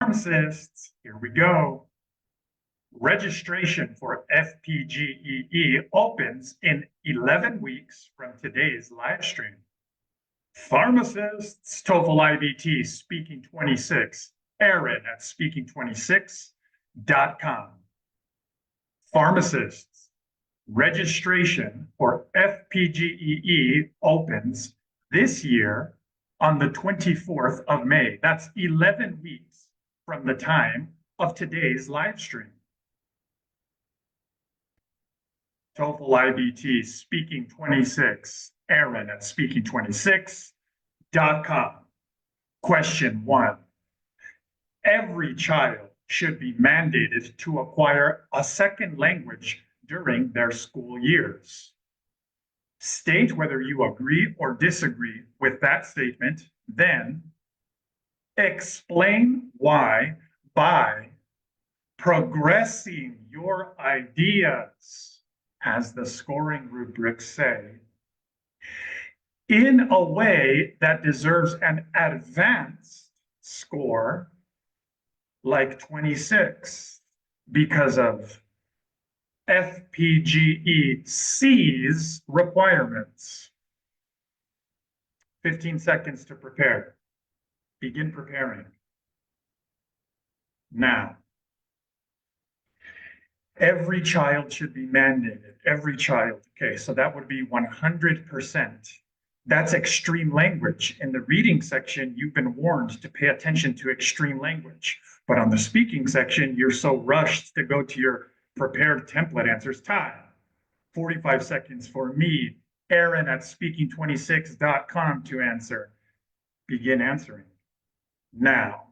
Pharmacists, here we go. Registration for FPGEE opens in 11 weeks from today's live stream. Pharmacists, TOEFL iBT Speaking 26, Aaron at speaking26.com. Pharmacists, registration for FPGEE opens this year on the 24th of May. That's 11 weeks from the time of today's live stream. TOEFL iBT Speaking 26, Aaron at speaking26.com. Question 1. Every child should be mandated to acquire a second language during their school years. State whether you agree or disagree with that statement, then explain why by progressing your ideas, as the scoring rubrics say, in a way that deserves an advanced score like 26 because of FPGEC's requirements. 15 seconds to prepare. Begin preparing. Now, every child should be mandated. Every child. Okay, so that would be 100%. That's extreme language. In the reading section, you've been warned to pay attention to extreme language. But on the speaking section, you're so rushed to go to your prepared template answers. Time. 45 seconds for me, Aaron at speaking26.com to answer. Begin answering. Now,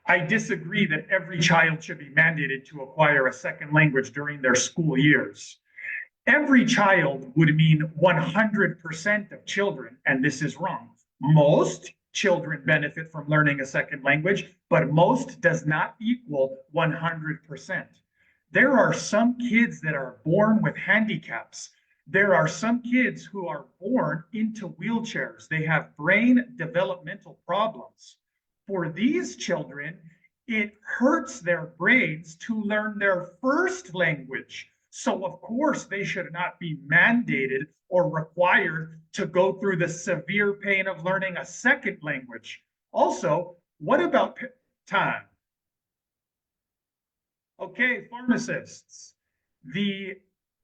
I disagree that every child should be mandated to acquire a second language during their school years. Every child would mean 100% of children, and this is wrong. Most children benefit from learning a second language, but most does not equal 100%. There are some kids that are born with handicaps. There are some kids who are born into wheelchairs. They have brain developmental problems. For these children, it hurts their brains to learn their first language. So of course, they should not be mandated or required to go through the severe pain of learning a second language. Also, what about time? Okay, pharmacists, the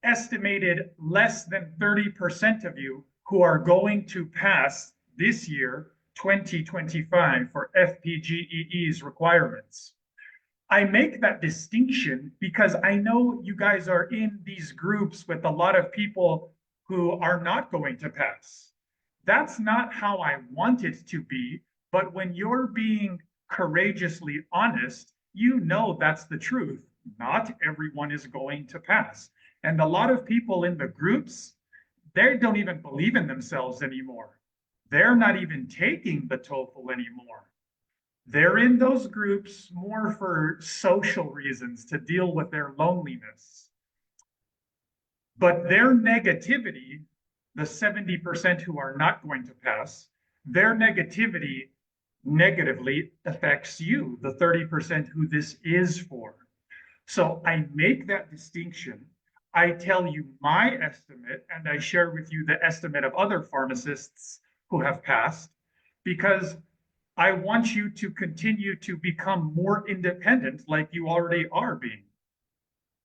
estimated less than 30% of you who are going to pass this year, 2025, for FPGEE's requirements. I make that distinction because I know you guys are in these groups with a lot of people who are not going to pass. That's not how I want it to be, but when you're being courageously honest, you know that's the truth. Not everyone is going to pass. And a lot of people in the groups, they don't even believe in themselves anymore. They're not even taking the TOEFL anymore. They're in those groups more for social reasons to deal with their loneliness. But their negativity, the 70% who are not going to pass, their negativity negatively affects you, the 30% who this is for. So I make that distinction. I tell you my estimate, and I share with you the estimate of other pharmacists who have passed, because I want you to continue to become more independent like you already are being.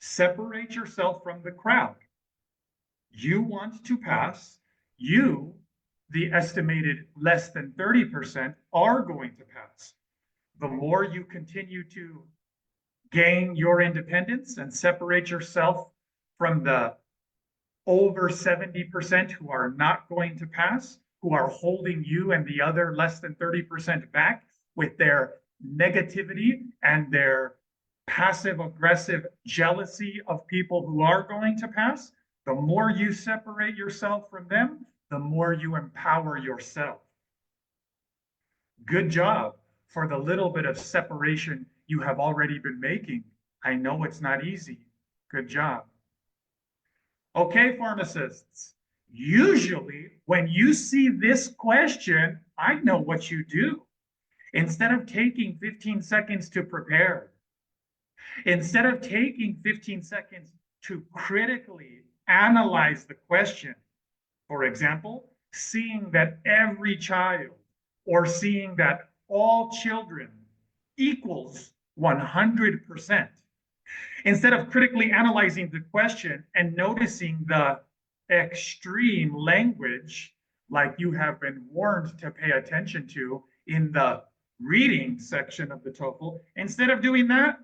Separate yourself from the crowd. You want to pass. You, the estimated less than 30%, are going to pass. The more you continue to gain your independence and separate yourself from the over 70% who are not going to pass, who are holding you and the other less than 30% back with their negativity and their passive aggressive jealousy of people who are going to pass, the more you separate yourself from them, the more you empower yourself. Good job for the little bit of separation you have already been making. I know it's not easy. Good job. Okay, pharmacists, usually when you see this question, I know what you do. Instead of taking 15 seconds to prepare, instead of taking 15 seconds to critically analyze the question, for example, seeing that every child or seeing that all children equals 100%, instead of critically analyzing the question and noticing the extreme language, like you have been warned to pay attention to in the reading section of the TOEFL, instead of doing that,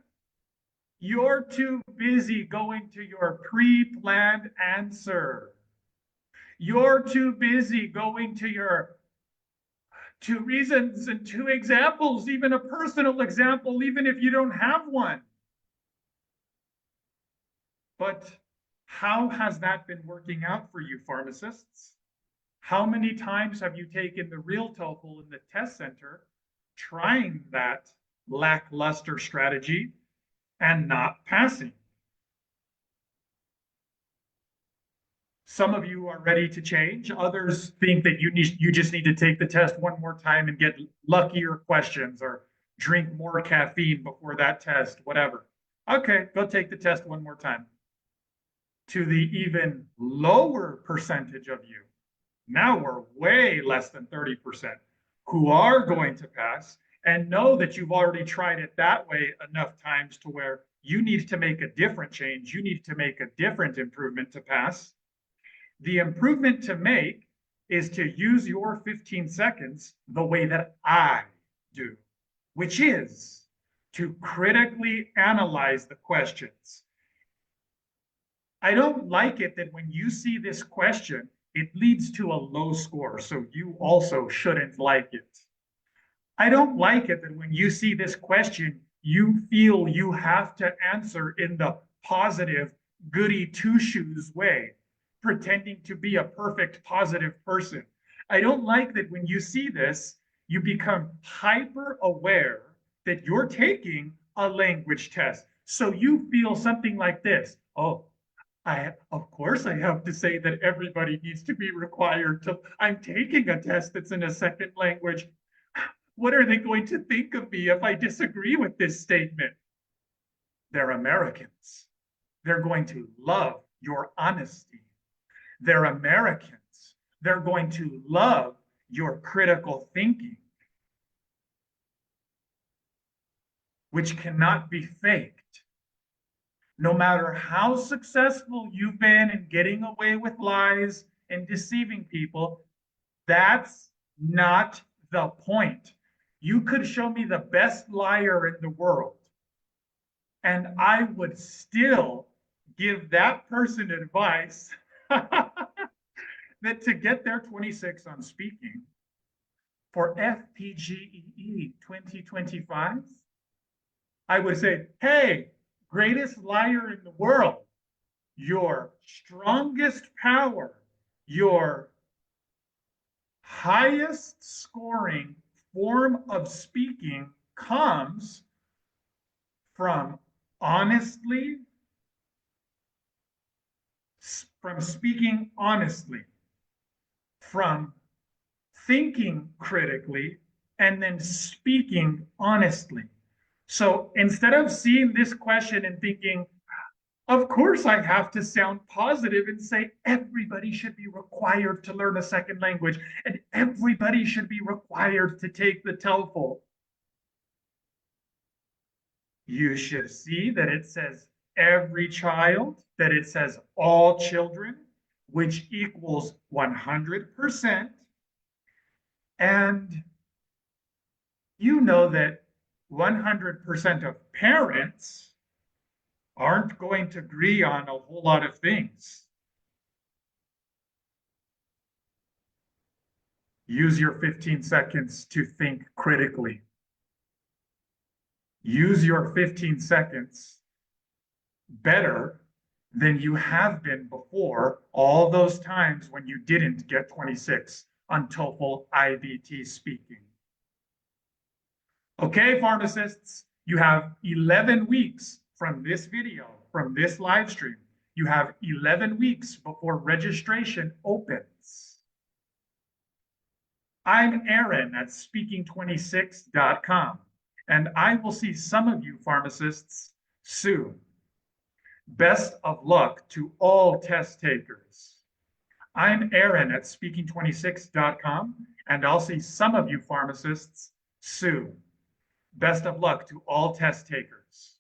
you're too busy going to your pre-planned answer. You're too busy going to your two reasons and two examples, even a personal example, even if you don't have one. But how has that been working out for you, pharmacists? How many times have you taken the real TOEFL in the test center, trying that lackluster strategy and not passing? Some of you are ready to change. Others think that you just need to take the test one more time and get luckier questions or drink more caffeine before that test, whatever. Okay, go take the test one more time. To the even lower percentage of you, now we're way less than 30%, who are going to pass and know that you've already tried it that way enough times to where you need to make a different change. You need to make a different improvement to pass. The improvement to make is to use your 15 seconds the way that I do, which is to critically analyze the questions. I don't like it that when you see this question, it leads to a low score, so you also shouldn't like it. I don't like it that when you see this question, you feel you have to answer in the positive, goody two-shoes way, pretending to be a perfect, positive person. I don't like that when you see this, you become hyper aware that you're taking a language test. So you feel something like this. Oh, of course I have to say that everybody needs to be required to, I'm taking a test that's in a second language. What are they going to think of me if I disagree with this statement? They're Americans. They're going to love your honesty. They're Americans. They're going to love your critical thinking, which cannot be faked. No matter how successful you've been in getting away with lies and deceiving people, that's not the point. You could show me the best liar in the world, and I would still give that person advice that to get their 26 on speaking for FPGEE 2025, I would say, hey, greatest liar in the world, your strongest power, your highest scoring form of speaking comes from honestly, from speaking honestly, from thinking critically, and then speaking honestly. So instead of seeing this question and thinking, of course I have to sound positive and say everybody should be required to learn a second language and everybody should be required to take the TOEFL. You should see that it says every child, that it says all children, which equals 100%. And you know that 100% of parents aren't going to agree on a whole lot of things. Use your 15 seconds to think critically. Use your 15 seconds better than you have been before all those times when you didn't get 26 on TOEFL iBT speaking. Okay, pharmacists, you have 11 weeks from this video, from this live stream. You have 11 weeks before registration opens. I'm Aaron at speaking26.com, and I will see some of you pharmacists soon. Best of luck to all test takers. I'm Aaron at speaking26.com, and I'll see some of you pharmacists soon. Best of luck to all test takers.